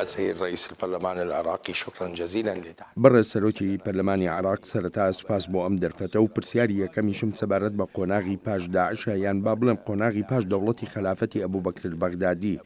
السيد رئيس البرلمان العراقي شكرا جزيلا لتحديد. بەڕێز سەرۆکی پەرلەمانی عێراق سەرەتا سوپاس بۆ ئەم دەرفەتە و پرسیاری یەکەمیشم سەبارەت بە قۆناغی پاش داعشە یان با بڵێم قۆناغی پاش دەوڵەتی خلافەتی ئەبوبەکر البەغدادی.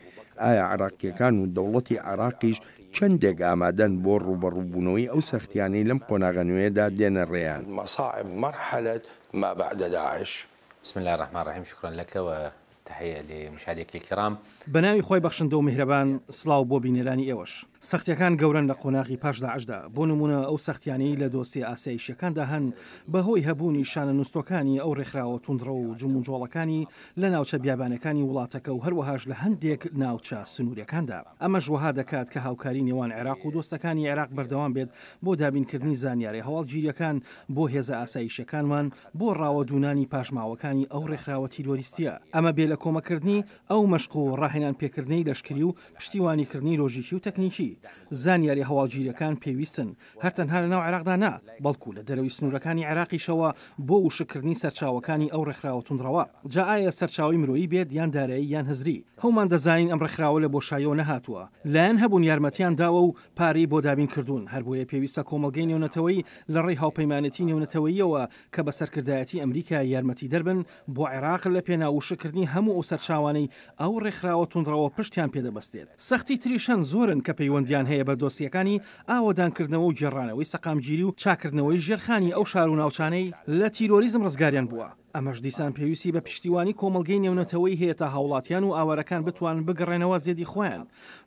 ئایا عراقیەکان و دەوڵەتی عراقیش چەندێک ئامادەن بۆ ڕوبەڕووبوونەوەی ئەو سەختیانەی لەم قۆناغە نوێدا دێنە ڕێیان؟ مصاعب مرحلة ما بعد داعش. بسم الله الرحمن الرحيم. شكرا لك وتحية لمشاهديك الكرام. بەناوی خۆی بەخشندە و میهرەبان سڵاو بۆ بینێرانی ئێوەش. سەختیەکان گەورن لە قۆناغی پاش داعشدا. بۆ نمونە ئەو سەختیانەی لە دۆسی ئاسایشیەکاندا هەن بەهۆی هەبوونی شانە نووسەکانی ئەو ڕێکخراوە توندڕە و جومونجۆڵەکانی لە ناوچە بیابانەکانی وڵاتەکە و هەروەهاش لە هەندێک ناوچە سنوورەکاندا. ئەمەش وەها دەکات کە هاوکاری نێوان عێراق و دۆستەکانی عێراق بەردەوام بێت بۆ دابینکردنی زانیاری هەواڵگیریەکان بۆ هێزە ئاسایشیەکانمان بۆ ڕاوەدونانی پاشماوەکانی ئەو ڕێکخراوە تیرۆریستیە. ئەمە بێ لە کۆمەکردنی ئەو مەشق و ڕاهێنان پێکردنی لەشکری و پشتیوانیکردنی لۆژیکی و تەکنیکی. زانیاری هەواڵگیریەکان پێویستن هەرتەنها لە ناو عێراقدا نا بەڵکو لە دەرەوەی سنوورەکانی عێراقیشەوە بۆ وشکردنی سەرچاوەکانی ئەو ڕێکخراوە توندڕەوە. جا ئایا سەرچاوی مرۆیی بێت یان دارایی یان هەزری؟ هەومان دەزانین ئەم ڕێکخراوە لە بۆشاییەوە نەهاتووە. لایەن هەبوون یارمەتیان داوە و پارەی بۆ دابین کردوون. هەر بۆیە پێویستە کۆمەڵگەی نێونەتەوەی لە ڕێی هاوپەیمانەتی نێونەتەوەییەوە کە بە سەرکردایەتی ئەمریکا یارمەتی دەربن بۆ عێراق لە پێناوشکردنی هەموو ئەو سەرچاوانەی ئەو ڕێکخراوە توندڕەوە پشتیان پێدەبەستێت. سەختی تریشەن زۆرن کە پەیوەندیان هەیە بە دۆسیەکانی ئاوەدانکردنەوە و جێڕانەوەی سەقامگیری و چاکردنەوەی ژێرخانی ئەو شار و ناوچانەی لە تیرۆریزم ڕزگاریان بووە. ئەمەش دیسان پێویستی بە پشتیوانی کۆمەڵگەی نێونەتەوەی هەیە تا هاوڵاتیان و ئاوارەکان بتوانن بگەڕێنەوە زێدی خۆیان.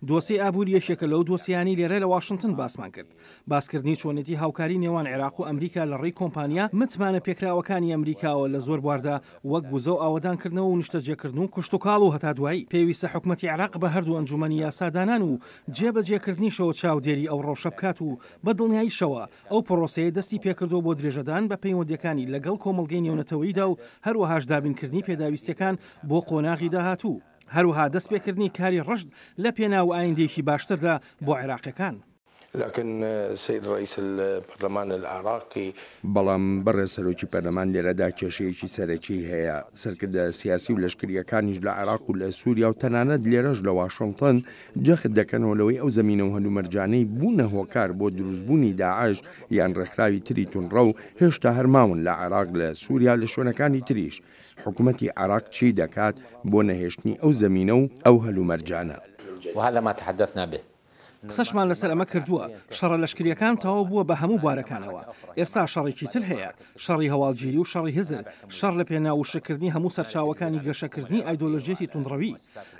دۆسی ئابووری یەکێکە لەو دۆسیانی لێرە لە واشنگتن باسمان کرد. باسکردنی چۆنێتی هاوکاری نێوان عێراق و ئەمریکا لە ڕێی کۆمپانیا متمانە پێکراوەکانی ئەمریکاوە لە زۆر بواردا وەک گوزە و ئاوەدانکردنەوە و نیشتەجێکردن و کشتتوکاڵ و هەتا دوایی. پێویستە حکومەتی عێراق بە هەردوو ئەنجومەنی یاسادانان و جێبەجێکردنیشەوە چاودێری ئەو ڕەوشە بکات و بە دڵنیاییشەوە ئەو پرۆسەیە دەستی پێکردو بۆ درێژەدان بە پەیوەندیەکانی لەگەڵ کۆمەڵگەی نێونەتەوەییدا و هەروەهاش دابینکردنی پێداویستەکان بۆ قۆناغی داهاتوو. هەروها دەستپێکردنی کاری ڕشد لە پێناو ئایندێکی باشتردا بۆ عێراقیەکان. لكن السيد رئيس البرلمان العراقي بەڵام بەڕێز سەرۆکی پەرلەمان لێرەدا کێشەیەکی سەرەکی هەیە. سەرکردە سیاسی و لەشکریەکانیش لە عێراق و لە سووریا و تەنانەت لێرەش لە واشنگتن جەخت دەکەنەوە لەوەی ئەو زەمینە و هەلومەرجانەی بوونە هۆکار بۆ دروستبوونی داعش یان ڕێکخراوی تری توندڕە و هێشتا هەرماون لە عێراق لە سووریا لە شوێنەکانی تریش. حکوومەتی عێراق چی دەکات بۆ نەهێشتنی ئەو زەمینە و ئەو هەلومەرجانە؟ وهذا ما تحدثنا به. قسەشمان لەسەر ئەمە کردووە. شەڕە لەشکریەکان تەواو بووە بە هەموو بوارەکانەوە. ئێستا شەڕێکی تر هەیە، شەڕی هەواڵگیری و شەڕی هزر، شەڕ لە پێناوشکردنی هەموو سەرچاوەکانی گەشەکردنی ئایدۆلۆژیەتی توندڕەوی.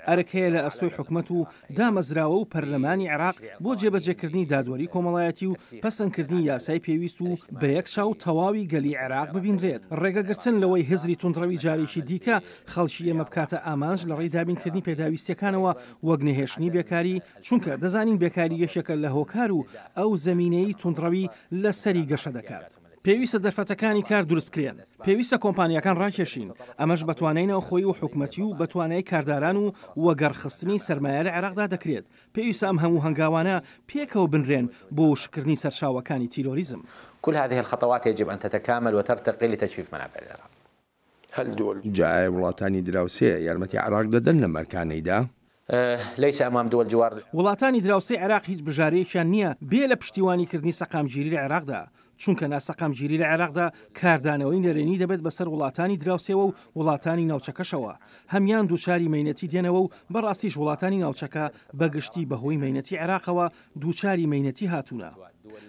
ئەرەکەیە لە ئەستۆی حکومەت و دامەزراوە و پەرلەمانی عێراق بۆ جێبەجێکردنی دادوەری کۆمەڵایەتی و پەسەندکردنی یاسای پێویست و بە یەک چاو تەواوی گەلی عێراق ببینرێت. ڕێگەگرتن لەوەی هزری توندڕەوی جارێکی دیکە خەڵکی ئێمە بکاتە ئامانج لە ڕێی دابینکردنی پێداویستیەکانەوە وەک نەهێشتنی بێکاری، چونکە دەزانین بێکاری یەکێکە لە هۆکار و ئەو زەمینەی توندڕەوی لە سەری گەشە دەکات. پێویستە دەرفەتەکانی کار دروست بکرێن. پێویستە کۆمپانیەکان ڕاکێشین. ئەمەش بەتوانای ناوخۆیی و حکومەتی و بەتوانای کارداران و وەگەڕخستنی سەرمایە لە عێراقدا دەکرێت. پێویستە ئەم هەموو هەنگاوانە پێکەوە بنرێن بۆ وشکردنی سەرچاوەکانی تیرۆریزم. كل هذه الخطوات يجب أن تتكامل وترتقي لتجفيف منابع العراق. هل دول جاء وڵاتانی دراوسێ یارمەتی عێراق دەدەن لە مەرکانەیدا؟ ليس أمام دول جوار. وڵاتانی دراوسێ عێراق هیچ بژارەیەکیان نییە بێ لە پشتیوانیکردنی سەقامگیری لە عێراقدا. چونکە ناسەقامگیری لە عێراقدا کاردانەوەی نەرێنی دەبێت بەسەر وڵاتانی دراوسێەوە و وڵاتانی ناوچەکەشەوە. هەمیان دووچاری مەینەتی دێنەوە و بەڕاستیش وڵاتانی ناوچەکە بەگشتی بەهۆی مەینەتی عێراقەوە دووچاری مەینەتی هاتوونە.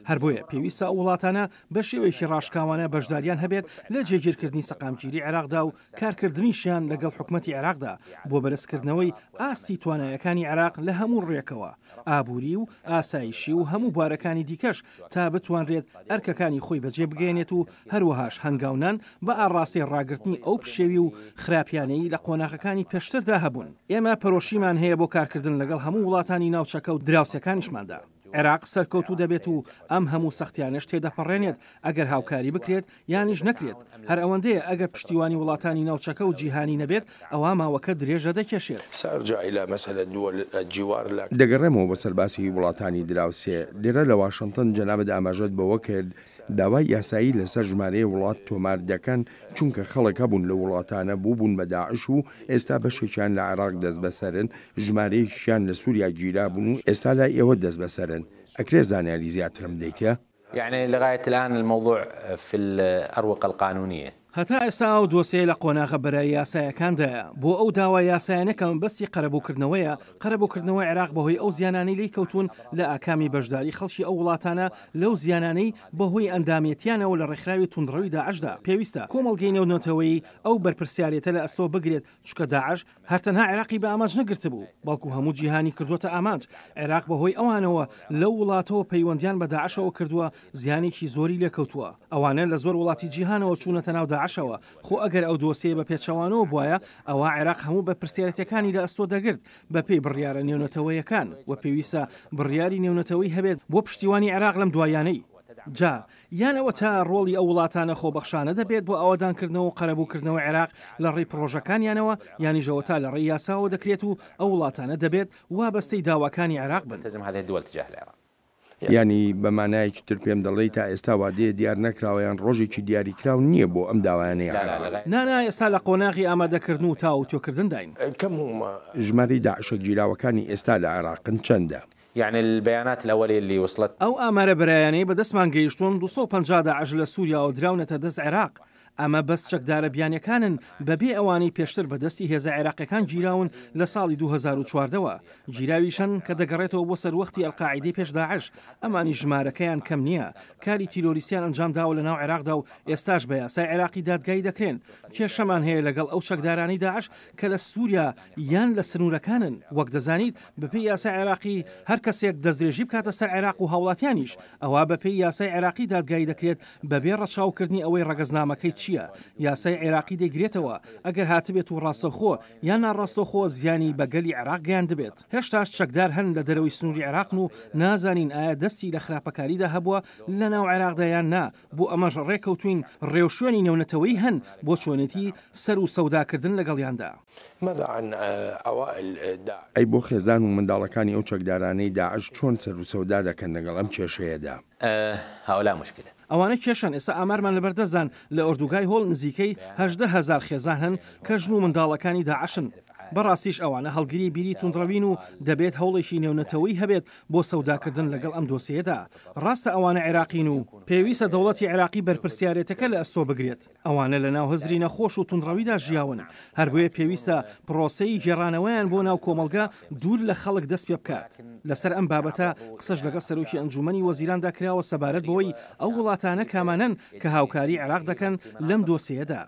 هەر بۆیە پێویستە ئەو وڵاتانە بە شێوەیەکی ڕاشکاوانە بەشداریان هەبێت لە جێگیرکردنی سەقامگیری عێراقدا و کارکردنیشیان لەگەڵ حکومەتی عێراقدا بۆ بەرزکردنەوەی ئاستی توانایەکانی عێراق لە هەموو ڕێکەوە، ئابووری و ئاسایشی و هەموو بوارەکانی دیکەش تا بتوانرێت ئەرکەکانی خۆی بەجێ بگەێنێت و هەروەهاش هەنگاونان بە ئاڕاستی ڕاگررتنی ئەو پشێوی و خراپیانەی لە قۆناغەکانی پێشتردا هەبوون. ئێمە پەرۆشیمان هەیە بۆ کارکردن لەگەڵ هەموو وڵاتانی ناوچەکە و دراوسەکانیشماندا. عێراق سەرکەوتوو دەبێت و ئەم هەموو سەختیانش تێدەپەڕێنێت ئەگەر هاوکاری بکرێت یانیش نەکرێت هەر ئەوەندەیە ئەگەر پشتیوانی وڵاتانی ناوچەکە و جیهانی نەبێت ئەوە ماوەکە درێژە دەکێشێت. سأرجع إلى مسألة دول الجوار لكن دەگەڕێمەوە بە سەرباسی وڵاتانی دراوسێ لێرە لە واشنگتن جەنابەت ئاماژەت بەوە کرد داوای یاسایی لەسەر ژمارەیە وڵات تۆمار دەکەن چونکە خەڵک هەبوون لە وڵاتانە بوون بە داعش و ئێستا بەشێکیان لە عێراق دەست بەسەرن ژمارەیەکیان لە سووریا گیرا بوون و ئێستا لای ئێوە دەست بەسەرن. ئەکرێ زانیاری زیاترم دەیتە؟ يعني لغاية الآن الموضوع في الأروقة القانونية. هەتا ئێستا ئەو دۆسەیە لە قۆناغە بەرای یاسایەکاندایە بۆ ئەو داوا یاسایەنەکەم بەستی قەرەبووکردنەوەیە قەرەبووکردنەوەی عێراق بەهۆی ئەو زیانانەی لی کەوتون لە ئاکامی بەشداری خەڵکی ئەو وڵاتانە لەو زیانانەی بەهۆی ئەندامەتیانەوە لە ڕێکخراوی توندڕەوی داعشدا پێویستە کۆمەڵگەی نێونەتەوەی ئەو بەرپرسیارەتە لە ئەستۆ بگرێت چکە داعش هەرتەنها عێراقی بە ئامانج نەگرت بوو بەڵکو هەموو جیهانی کردوتە ئامانج عێراق بەهۆی ئەوانەوە لەو وڵاتەوە پەیوەندیان بە داعشەوە کردووە زیانێکی زۆری لێکەوتووە ئەوانە لە زۆر وڵاتی جیهانەوە چوونەتە ناو داعشەوە ئەگەر ئەو دۆسیە بە پێچەوانەوە بواە ئەوە عێراق هەموو بە پرسیارەتەکانی لە ئەستۆ دەگرت بە پێی بڕیارە نێونەتەوەیەکان و پێویستە بڕیاری نێونەتەوەی هەبێت بۆ پشتیوانی عێراق لەم دوایانەی جا یانەوە تا ڕۆڵی ئەو وڵاتانە خۆبەخشانە دەبێت بۆ ئاوادانکردنەوە و قەرەبووکردنەوە عێراق لە ڕێی پرۆژەکانیانەوە یانیژەوە تا لە ڕێی یاساوە دەکرێت و ئەو وڵاتانە دەبێت وابەستەی داواکانی عێراق بن. تلزم هذه الدول تجاه العراق. ینی بەمانایەکی تر پێم دەڵێ تا ئێستا وادەیە دیار نەکراوەیان ڕۆژێکی دیاریکراو نییە بۆ ئەم داوایانەی نانا ئێستا لە قۆناغی ئامادەکردن و تا و تۆکردن داین. كم هم ژمارەی داعشە گیراوەکانی ئێستا لە عێراقن چەندە؟ يعني البيانات الأولية اللي وصلت ئەو ئامارە بەرایانەی بەدەستمان گەیشتون 250 داعش لە سووریا و دراونەتە دەست عێراق. ئەمە بەس چەکدارە بیانیەکانن بەبێ ئەوانەی پێشتر بەدەستی هێزە عێراقیەکان گیراون لە ساڵی 2014ەوە گیراویشن کە دەگەڕێتەوە بۆ سەروەختی ئەلقاعیدەی پێش داعش ئەمانی ژمارەکەیان کەم نییە کاری تیرۆریسیان ئەنجام داوە لە ناو عێراقدا و ئێستاش بە یاسای عێراقی دادگایی دەکرێن کێشەمان هەیە لەگەڵ ئەو چەکدارانی داعش کە لە سووریا یان لە سنوورەکانن وەک دەزانیت بەپێی یاسای عێراقی هەر کەسێک دەستدرێژی بکاتە سەر عێراق و هاوڵاتیانیش ئەوە بەپێی یاسای عێراقی دادگایی دەکرێت بەبێ ڕەچاوکردنی ئەوەی ڕەگەزنامەکەی چییە یاسای عێراقی دەگرێتەوە ئەگەر هاتبێت و ڕاستەخۆ یان ناڕاستەخۆ زیانی بەگەلی عێراق گەیان دەبێت هێشتاش چەکدار هەن لە دەرەوەی سنووری عێراقن و نازانین ئایا دەستی لە خراپەکاریدا هەبووە لە ناو عێراقدا یان نا بۆ ئەمەش ڕێکەوتوین ڕێوشوێنی نێونەتەوەی هەن بۆ چۆنێتی سەر و سەوداکردن لەگەڵیاندا. ماذا عن أوائل داعش؟ ئەی بۆ خێزان و منداڵەکانی ئەو چەکدارانەی داعش چۆن سەر و سەودا دەکەن لەگەڵ ئەم کێشەیەدا؟ هؤلاء مشكلة. ئەوانە کێشن ئێستا ئامارمان لەبەردەزان لە ئۆردوگای هۆڵ نزیکەی 18,000 خێزان هەن کە ژن و منداڵەکانی داعشن. بەڕاستیش ئەوانە هەڵگیری بیری توندڕەوین و دەبێت هەوڵێکی نێونەتەوەی هەبێت بۆ سەوداکردن لەگەڵ ئەم دۆسیەدا ڕاستە ئەوانە عێراقین و پێویستە دەوڵەتی عێراقی بەرپرسیارەتەکە لە ئەستۆ بگرێت ئەوانە لە ناو هەزری نەخۆش و توندڕەویدا ژیاون هەر بۆیە پێویستە پرۆسەی گێڕانەوەیان بۆ ناو کۆمەلگا دوور لە خەڵک دەست پێ بکات لەسەر ئەم بابەتە قسەش لەگەڵ سەرۆکی ئەنجومەنی وەزیراندا کراوە سەبارەت بەوەی ئەو وڵاتانە کامانن کە هاوکاری عێراق دەکەن لەم دۆسیەدا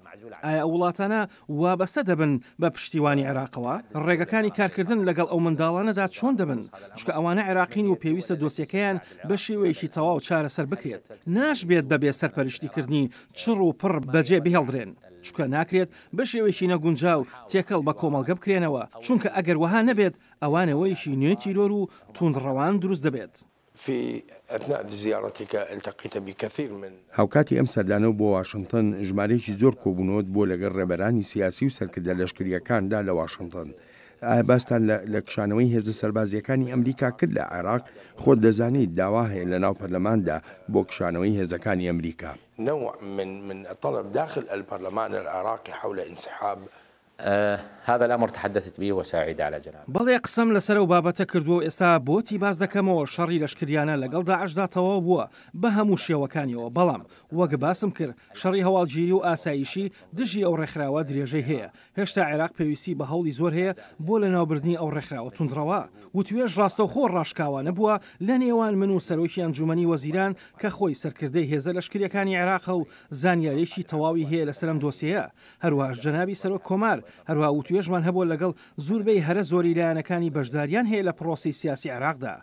ئایا وڵاتانە وابەستە دەبن بە پشتیوانی عێراقەوە ڕێگەکانی کارکردن لەگەڵ ئەو منداڵانەدا چۆن دەبن چکە ئەوانە عێراقین و پێویستە دۆسیەکەیان بە شێوەیەکی تەواو چارەسەر بکرێت ناشبێت بەبێ سەرپەرشتیکردنی چڕ و پڕ بەجێ بهێڵدرێن چکە ناکرێت بە شێوەیەکی نەگونجاو تێکەڵ بە کۆمەڵگە بکرێنەوە چونکە ئەگەر وەها نەبێت ئەوانەوەیشی نوێ تیرۆر و توندڕەوان دروست دەبێت. في أثناء زيارتك التقيت بكثير من هاوکاتی ئەم سەردانە بۆ واشنگتن ژمارەیەکی زۆر کۆبوونەوە بۆ لەگەڵ ڕێبەرانی سیاسی و سەرکردە لەشکریەکاندا لە واشنگتن. ئایا باستان لە کشانەوەی هێزە سەربازیەکانی ئەمریکا کرد لە عێراق خۆت دەزانیت داوا هەیە لە ناو پەرلەماندا بۆ کشانەوەی هێزەکانی ئەمریکا نوع من الطلب داخل البرلمان العراقي حول انسحاب هذا الأمر تحدثت به وساعد على جناب. بەڵێ قسەم لەسەر و بابەتە کردووە ئێستا بۆتی باز دەکەمەوە شەڕی لەشکریانە لەگەڵ داعشدا تەواو بووە بە هەموو شێوەکانیەوە بەڵام وەک باسم کرد شەڕی هەواڵگیری و ئاسایشی دژی ئەو ڕێکخراوە درێژەی هەیە هێشتا عێراق پێویستی بە هەوڵی زۆر هەیە بۆ لە ناوبردنی ئەو ڕێکخراوە توندڕەوە و توێژ ڕاستەوخۆ ڕاشکاوانە بووە لە نێوان من و سەرۆکی ئەنجومەنی وەزیران کە خۆی سەرکردەی هێزە لەشکریەکانی عێراق و زانیاریەکی تەواوی هەیە لەسەر ئەم دۆسیەیە هەروەها جەنابی سەرۆک کۆمار هەروە وتوێژمان هەبوو لەگەڵ زۆربەی هەرە زۆری لایەنەکانی بەشداریان هەیە لە پرۆسی سیاسی عێراقدا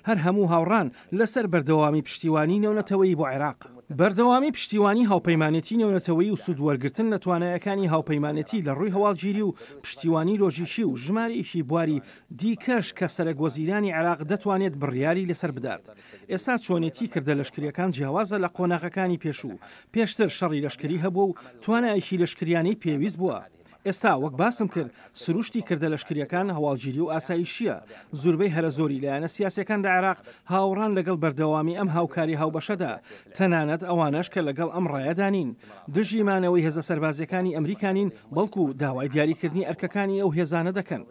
هەر هەموو هاوڕان لەسەر بەردەوامی پشتیوانی نێونەتەوەیی بۆ عێراق بەردەوامی پشتیوانی هاوپەیمانەتی نێونەتەوەیی و سوودوەرگرتن لە توانایەکانی هاوپەیمانەتی لە ڕووی هەواڵگیری و پشتیوانی لۆژیکی و ژمارەیەکی بواری دیکەش کە سەرۆکوەزیرانی عێراق دەتوانێت بڕیاری لەسەر بدات. ئێستا چۆنێتی کردە لەشکریەکان جیاوازە لە قۆناغەکانی پێشوو پێشتر شەڕی لەشکری هەبوو و توانایەکی لەشکریانەی پێویست بووە. ئێستا وەک باسم کرد سروشتی کردە لەشکریەکان هەواڵگیری و ئاسایشیە زۆربەی هەرە زۆری لایەنە سیاسەکان لە عێراق هاوڕان لەگەڵ بەردەوامی ئەم هاوکاری هاوبەشەدا تەنانەت ئەوانەش کە لەگەڵ ئەم ڕایەدانین دژیمانەوەی هێزە سەربازیەکانی ئەمریکانین بەڵکو داوای دیاریکردنی ئەرکەکانی ئەو هێزانە دەکەن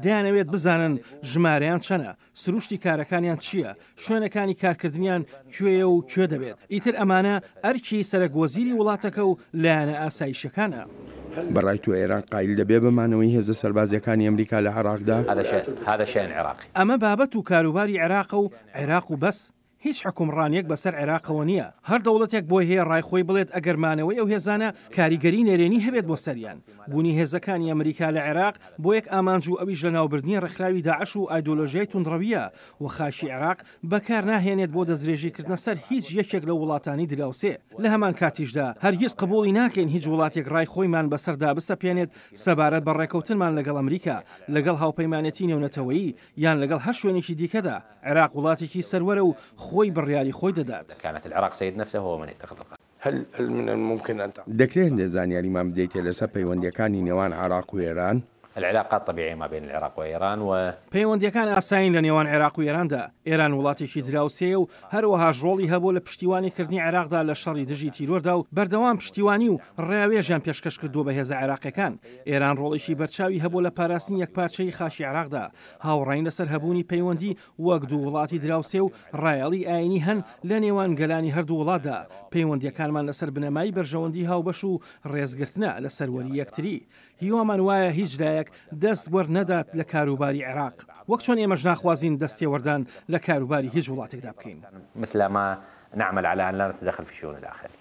دەیانەوێت بزانن ژمارەیان چەنە سروشتی کارەکانیان چییە شوێنەکانی کارکردنیان کوێیە و کوێ دەبێت ئیتر ئەمانە ئەرکی سەرۆکوەزیری وڵاتەکە و لایەنە ئاسایشەکانە. بەڕای تو ئێران قایل دەبێ بمانەوەی هێزە سەربازیەکانی ئەمریکا لە عێراقدا هذا شأن عراقي ئەمە بابەت و کاروباری عێراق و عێراق و بەس هیچ حکومڕانیەک بەسەر عێراقەوە نییە هەر دەوڵەتێک بۆی هەیە ڕایخۆی بڵێت ئەگەرمانەوەی ئەو هێزانە کاریگەری نێرێنی هەبێت بۆ سەریان بوونی هێزەکانی ئەمریکا لە عێراق بۆ یەک ئامانج و ئەویش لە ناوبردنی ڕێکخراوی داعش و ئایدۆلۆژیای توندڕەویە و خاشی عێراق بەکار ناهێنێت بۆ دەستدرێژیکردنە سەر هیچ یەکێک لە وڵاتانی دراوسێ لە هەمان کاتیشدا هەرگیز قبوڵی ناکەین هیچ وڵاتێک ڕایخۆیمان بەسەردا بسەپێنێت سەبارەت بە ڕێکەوتنمان لەگەڵ ئەمریکا لەگەڵ هاوپەیمانەتی نێونەتەوەیی یان لەگەڵ هەر شوێنێکی دیکەدا عێراق وڵاتێکی سەروەرە و خۆی بڕیاری خۆی دەدات. كانت العراق سيد نفسه هو من يتخذ القرار. هل من الممكن أن دەکرێت دەزانیاریمان بدەیتێ لەسەر پەیوەندیەکانی نێوان عێراق و ئێران؟ العلاقات طبيعية ما بين العراق وإيران و پەیوەندیەکان ئاساین لە نێوان عێراق و ئێراندا ئێران وڵاتێکی دراوسێ و هەروەها ژۆڵی هەبوو لە پشتیوانیکردنی عێراقدا لە شەڕی دژی تیرۆردا و بەردەوام پشتیوانی و ڕێاوێژیان پێشکەش کردووە بە هێزە عێراقیەکان ئێران ڕۆڵێکی بەرچاوی هەبوو لە پاراستنی یەکپارچەی خاشی عێراقدا هاوڕاین لەسەر هەبوونی پەیوەندی وەک دوو وڵاتی دراوسێ و ڕایەڵی ئاینی هەن لە نێوان گەلانی هەردوو وڵاتدا پەیوەندیەکانمان لەسەر بنەمای بەرژەوەندی هاوبەش و ڕێزگرتنە لە سەروەری یەکتری هیوامان وایە هیچ لایەک دەست وەرنەدات لە کاروباری عێراق وەک چۆن ئێمەش ناخوازین دەستێوەردان لە کاروباری هیچ وڵاتێکدا بکەین مثل ما نعمل على أن لا نتدخل في شؤون الآخرين.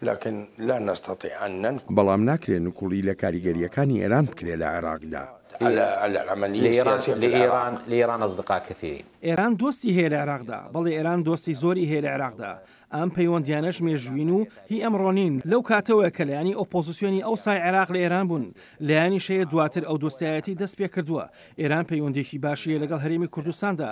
لكن لا نستطيع أن ننكر بەڵام ناکرێت نکوڵی لە کاریگەریەکانی ئێران بکرێت لە عێراقدا على العملية السياسية في العراق. لإيران أصدقاء كثيرين. ئێران دۆستی هەیە لە عێراقدا بەڵێ ئێران دۆستی زۆری هەیە لە عێراقدا ئەم پەیوەندیانەش مێژوین و هی ئەمڕۆنین لەو کاتەوە کە لایانی ئۆپۆزیسیۆنی ئەوسای عێراق لە ئێران بوون لایانی شەیە دواتر ئەو دۆستایەتی دەست پێ کردووە ئێران پەیوەندێکی باشیە لەگەڵ هەرێمی کوردستاندا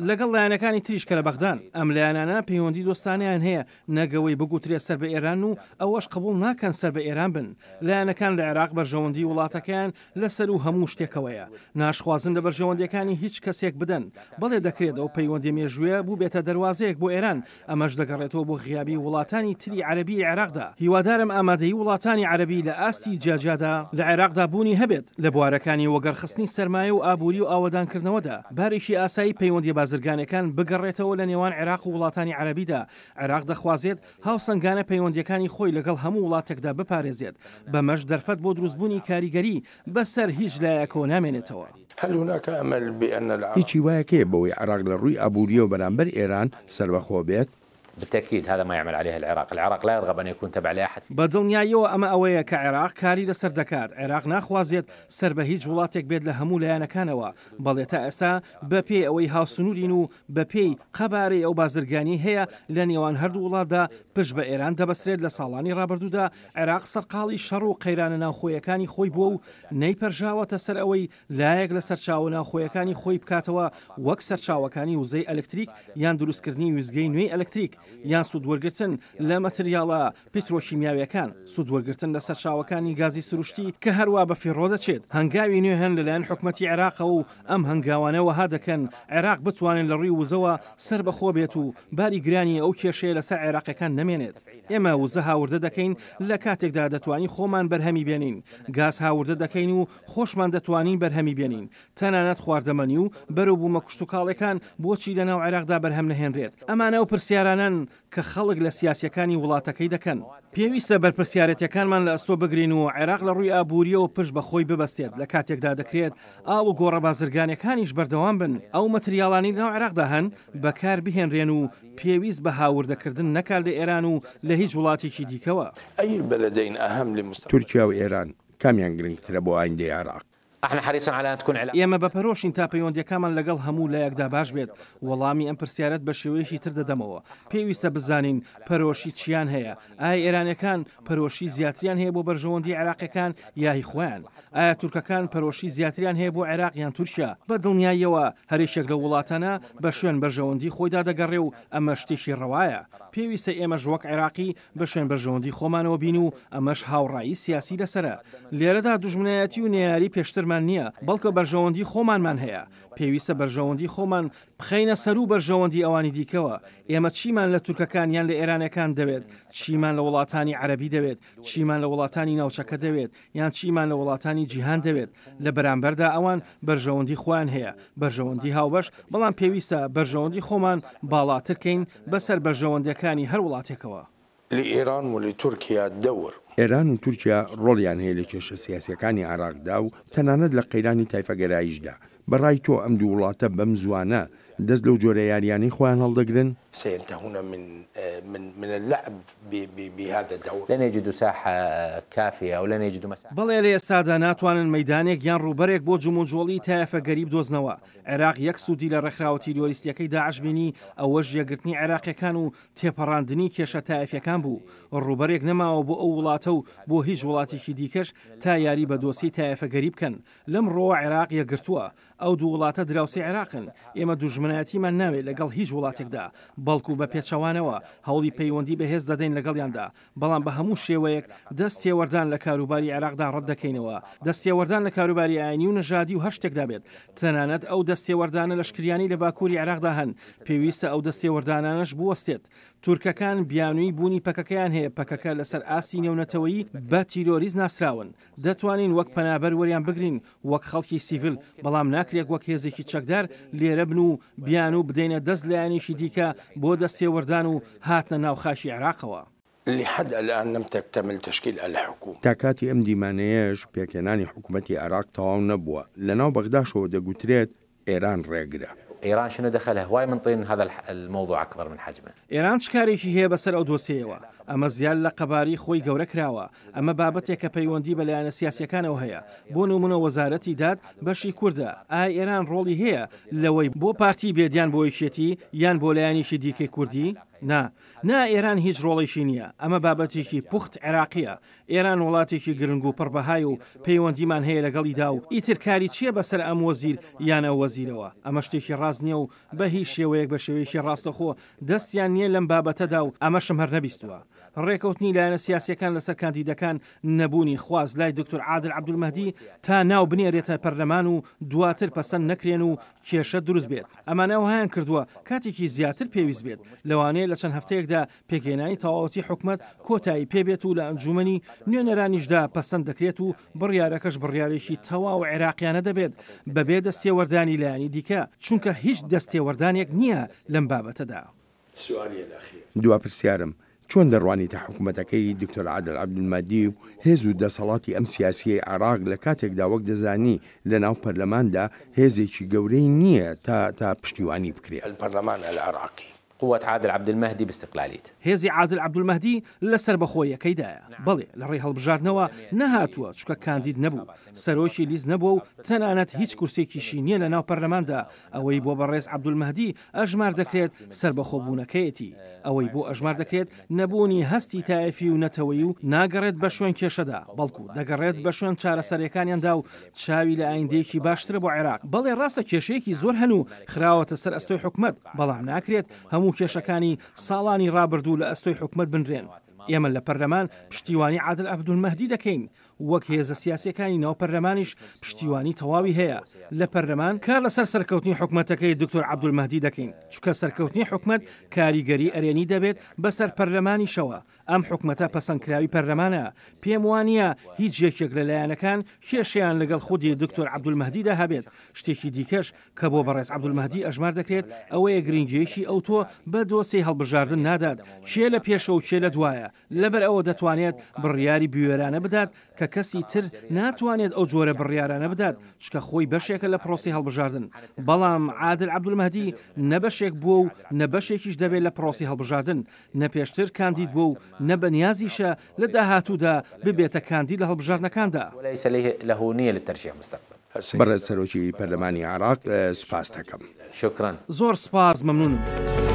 لەگەڵ لایەنەکانی تریش کە لە بەغدان ئەم لایەنانە پەیوەندی دۆستانیان هەیە نەگەوەی بگوترێت سەر بە ئێران و ئەوەش قبول ناکەن سەر بە ئێران بن لایەنەکان لە عێراق بەرژەوەندی وڵاتەکەیان لەسەر و هەموو شتێکەوەیە ناشخوازن لە بەرژەوەندیەکانی هیچ کەسێک بدەن بەڵێ دەکرێت ئەو پەیوەندی مێژوویە بوو بێتە دەواازەیەک بۆ ئێران ئەمەش دەگەڕێتەوە بۆ غیابی وڵاتانی تری عەربی عێراقدا هیوادارم ئامادەی وڵاتانی عەربی لە ئاستی جاجادا لە عێراقدا بوونی هەبێت لە بوارەکانی وەگەرخستنی سەرمایە و ئابووری و ئاوەدانکردنەوەدا بارێکی ئاسایی پەیوەندی بازرگانەکان بگەڕێتەوە لە نێوان عێراق و وڵاتانی عەربیدا عێراق دەخوازێت هاوسەنگانە پەیوەندیەکانی خۆی لەگەڵ هەموو وڵاتێکدا بپارێزێت بەمەش دەرفەت بۆ دروستبوونی کاریگەری بەسەر هیچ لایەکەوە نامێنێتەوە. هل هناك أمل بأن العراق هیچی وایەکەیە بەوەی عێراق لە ڕووی ئابووریە و بەرامبەر ئێران سەربەخۆ بێت؟ بالتأكيد هذا ما يعمل عليه العراق لا يرغب أن يكون تبع لأحد. بەدڵنیاییەوە ئەمە ئەوەیە کە عێراق کاری لەسەر دەکات عێراق ناخوازێت سەر بە هیچ وڵاتێک بێت لە هەموو لایەنەکانەوە بەڵێ تا ئێستا بە پێی ئەوەی هاوسنوورین و بە پێی قەبارەی ئەو بازرگانی هەیە لە نێوان هەردوو وڵاتدا پشت بە ئێران دەبەسرێت لە ساڵانی ڕابردوودا عێراق سەرقاڵی شەڕ و قەیرانە ناوخۆیەکانی خۆی بووە و نەیپەرژاوەتە سەر ئەوەی لایەک لە سەرچاوە ناوخۆیەکانی خۆی بکاتەوە وەک سەرچاوەکانی وزەی ئەلکتریک یان دروستکردنی وزگەی نوێی ئەلکتریک یان سوودوەرگرتن لە مەتریاڵە پیترۆشیمیاویەکان سوودوەرگرتن لە سەرچاوەکانی گازی سروشتی کە هەروە بە فیڕۆ دەچێت هەنگاوی نوێ هەن لەلایەن حکومەتی عێراقە و ئەم هەنگاوانەوەها دەکەن عێراق بتوانێت لە ڕووی وزەوە سەر بەخۆ بێت و باری گرانی ئەو کێشەیە لەسەر عێراقیەکان نەمێنێت ئێمە وزە هاوردە دەکەین لە کاتێکدا دەتوانین خۆمان بەرهەمی بێنین گاز هاوردە دەکەین و خۆشمان دەتوانین بەرهەمی بێنین تەنانەت خواردەمەنی و بەرەوبوومە کوشتتوکاڵەکان بۆچی لەناو عێراقدا بەرهەم نەهێنرێت ئەمانە و پرسیارانن کە خەڵک لە سیاسەکانی وڵاتەکەی دەکەن پێویستە بەرپرسیارەتەکانمان لە ئەستۆ بگرین و عێراق لە ڕووی ئابووریەوە پشت بە خۆی ببەستێت لە کاتێکدا دەکرێت ئاڵ و گۆڕە بازرگانەکانیش بەردەوام بن ئەو مەتریاڵانی ناو عێراقدا هەن بەکار بهێنرێن و پێویست بە هاوردەکردن نەکات لە ئێران و لە هیچ وڵاتێکی دیکەوە أي البلدين أهم لمستقبل تورکیا و ئێران کامیان گرنگترە بۆ ئایندەی عێراق. احنا حريصا على ان تكون ئێمە بەپەرۆشین تا پەیوەندیەکانمان لەگەڵ هەموو لایەکدا باش بێت. وەڵامی ئەم پرسیارەت بە شێوەیەکی تر دەدەمەوە. پێویستە بزانین پەرۆشی چیان هەیە. ئایا ئێرانەکان پەرۆشی زیاتریان هەیە بۆ بەرژەوەندی عێراقیەکان یاهی خۆیان؟ ئایا تورکەکان پەرۆشی زیاتریان هەیە بۆ عێراق یان تورکیا؟ بە دڵنیاییەوە هەرێکێک لە وڵاتانە بە شوێن بەرژەوەندی خۆیدا دەگەڕێ و ئەمە شتێکی ڕەوایە. پێویستە ئێمەش وەک عێراقی بە شوێن بەرژەوەندی خۆمانەوە بین و ئەمەش هاوڕایی سیاسی لەسرە. لێرەدا دوژمنایەتی و نێیاری پێشترمان نییە، بەڵکە بەرژەوەندی خۆمانمان هەیە. پێویستە بەرژەوەندی خۆمان بخەینە سەر و بەرژەوەندی ئەوانی دیکەوە. ئێمە چیمان لە تورکەکان یان لە ئێرانەکان دەوێت؟ چیمان لە وڵاتانی عەرەبی دەوێت؟ چیمان لە وڵاتانی ناوچەکە دەوێت؟ یان چیمان لە وڵاتانی جیهان دەوێت؟ لە بەرامبەردا ئەوان بەرژەوەندی خۆیان هەیە، بەرژەوەندی هاوبەش، بەڵام پێویستە بەرژەوەندی خۆمان باڵاترکەین بەسەر بەرژەوەندەکانی هەر وڵاتێکەوە. لإيران ولتركيا دور. ئێران و تورکیا ڕۆڵیان هەیە لە کێشە سیاسیەکانی عێراقدا و تەنانەت لە قەیرانی تایفەگەراییشدا. بەڕای تۆ ئەم دوو وڵاتە بەم زوانە دەست لەو جۆرە یاریانەی خۆیان هەڵدەگرن؟ سينتهون من اللعب بهذا الدور. لن يجدوا ساحه كافيه او لن يجدوا مساحه. بەڵێ لە ئێستادا ناتوانن مەدانێک یان ڕووبەرێک بۆ جموجۆڵی تایفەگەری بدۆزنەوە. عێراق یەک سوودی لە ڕێکخراوە تیرۆریستیەکەی داعش بینی ئەوەش یەکگرتنی عێراقیەکان و تێپەڕاندنی کێشە تایفیەکان بوو. ڕووبەرێک نەماوە بۆ ئەو وڵاتە و بۆ هیچ وڵاتێکی دیکەش تا یاری بە دۆسی تایفەگەری بکەن. لەم ڕۆوە عێراق یەکگرتووە. ئەو دوو وڵاتە دراوسی عێراقن. ئێمە دوژمنایەتیمان ناوێت لەگەڵ هیچ وڵاتێکدا، بەڵکو بە پێچەوانەوە هەوڵی پەیوەندی بەهێز دەدەین لەگەڵیاندا، بەڵام بە هەموو شێوەیەک دەستێوەردان لە کاروباری عێراقدا ڕەت دەکەینەوە. دەستێوەردان لە کاروباری ئاینی و نەژادی و هەر شتێکدا بێت. تەنانەت ئەو دەستێوەردانە لەشکریانی لە باکووری عێراقدا هەن. پێویستە ئەو دەستێوەردانانش بوەستێت. تورکەکان بیانووی بوونی پەکەکەیان هەیە. پەکەکە لەسەر ئاستی نێونەتەوەیی بە تیرۆریز ناسراون. دەتوانین وەک پەنابەر وەریان بگرین وەک خەڵکی سیڤیل، بەڵام ناکرێت وەک هێزێکی چەکدار لێرە بن و بیان و بدەینە دەست لایەنێکی دیکە بۆ دەستێوەردان و هاتنە ناوخاشی عێراقەوە. لحد الآن لم تكتمل تشكيل الحكومة. تا کاتی ئەم دیمانەیەش پێکێنانی حکوومەتی عێراق تەواو نەبووە. لەناو بەغداشەوە دەگوترێت ئێران ڕێگرە. ايران شنو دخلها؟ هواي من طين هذا الموضوع اكبر من حجمه. ئێران چکارێکی هەیە بەسەر ئەو دۆسیەوە. ئەمە زیاد لە قەباری خۆی گەورە کراوە. ئەمە بابەتێک کە پەیوەندی بەلایەنە سیاسیەکانەوە هەیە. بۆ نمونە وەزارەتی داد بەشی کووردە. ئایا ئێران ڕۆڵی هەیە لەوەی بۆ پارتی بێدیان بۆ یەکێتی یان بۆ لایەنێکی دیکەی کوردی؟ نا ئێران هیچ ڕۆڵێکی نییە. ئەمە بابەتێکی پوخت عێراقیە. ئێران وڵاتێکی گرنگ و پڕبەهای و پەیوەندیمان هەیە لەگەڵیدا و ئیتر کاری چییە بەسەر ئەم وەزیر یانە وەزیرەوە؟ ئەمە شتێکی ڕاست نییە و بە هیچ شێوەیەک بە شێوەیەکی ڕاستەخۆ دەستیان نییە لەم بابەتەدا و ئەمەشم هەر نەبیستووە. ڕێکەوتنی لایەنە سیاسیەکان لەسەر کاندیدەکان نەبوونی خواز لای دکتۆر عادل عەبدولمەهدی تا ناو بنێرێتە پەرلەمان و دواتر پەسەند نەکرێن و کێشە دروست بێت. ئەمانە هەیان کردووە کاتێکی زیاتر پێویست بێت. لەوانەیە لە چەند هەفتەیەکدا پێکهێنانی تەواوەتی حکومەت کۆتایی پێبێت و لە ئەنجومەنی نوێنەرانیشدا پەسەند دەکرێت و بڕیارەکەش بڕیارێکی تەواو عێراقیانە دەبێت بەبێ دەستێوەردانی لایەنی دیکە، چونکە هیچ دەستێوەردانێک نییە لەم بابەتەدا. دوا پرسیارم چۆن دەڕوانیتە حکوومەتەکەی دکتۆر عادل عەبدولمەهدی و هێز و دەسەڵاتی ئەم سیاسیەی عێراق لە کاتێکدا وەک دەزانی لە ناو پەرلەماندا هێزێکی گەورەی نییە تا پشتیوانی بکرێت. البرلمان العراقي قوة عادل عەبدولمەهدی باستقلالیت. هێزی عادل عەبدولمەهدی لەسەر بەخۆیەکەیدایە. بەڵێ لە ڕێی هەڵبژاردنەوە نەهاتووە چکە کاندید نەبوو، سەرۆکی لیز نەبووە و تەنانەت هیچ کورسێکیشی نییە لە ناو پەرلەماندا. ئەوەی بۆ بەڕێز عەبدولمەهدی ئەژمار دەکرێت سەربەخۆبوونەکەیەتی. ئەوەی بۆ ئەژمار دەکرێت نەبوونی هەستی تایفی و نەتەوەی و ناگەڕێت بە شوێن کێشەدا، بەڵکو دەگەڕێت بە شوێن چارەسەرەکانیاندا و چاوی لە ئایندەیەکی باشترە بۆ عێراق. بەڵێ ڕاستە کێشەیەکی زۆر هەن و خراوەتە سەر ئەستۆی حکومەت، بەڵام ناکرێت هەموو کێشەکانی ساڵانی ڕابردوو لە ئەستۆی حکومەت بنرێن. ئێمە لە پەرلەمان پشتیوانی عادل عەبدولمەهدی دەکەین، وەک هێزە سیاسیەکانی ناو پەرلەمانیش پشتیوانی تەواوی هەیە. لە پەرلەمان کار لەسەر سەرکەوتنی حکومەتەکەی دکتۆر عەبدولمەهدی دەکەین، چونکە سەرکەوتنی حکومەت کاریگەری ئەرێنی دەبێت بەسەر پەرلەمانیشەوە. ئەم حکومەتە پەسەندکراوی پەرلەمانە. پێم وانە هیچ یەکێک لە لایەنەکان کێشیان لەگەڵ خودی دکتۆر عەبدولمەهدیدا هەبێت. شتێکی دیکەش کە بۆ بەڕێز عەبدولمەهدی ئەژمار دەکرێت ئەوەیە گرنگیەکی ئەوتۆ بە دۆسەی هەڵبژاردن نادات، کێ لە پێشە و کێ لە دوایە. لەبەر ئەوە دەتوانێت بڕیاری بوێرانە بدات کە کەسی تر ناتوانێت ئەو جۆرە بڕیارانە بدات چکە خۆی بەشێکە لە پرۆسی هەڵبژاردن. بەڵام عادل عەبدولمەهدی نەبەشێک بووە و نەبەشێکیش دەبێت لە پرۆسی هەڵبژاردن، نەپێشتر کاندید بووە و نەبەنیازیشە لە داهاتوودا ببێتە کاندید لە هەڵبژاردنەکاندا. وليس له نية للترشيح مستقبلا. بەڕێز سەرۆکی پەرلەمانی عێراق سوپاس دەکەم. شكرا. زۆر سپاس، مەمنونم.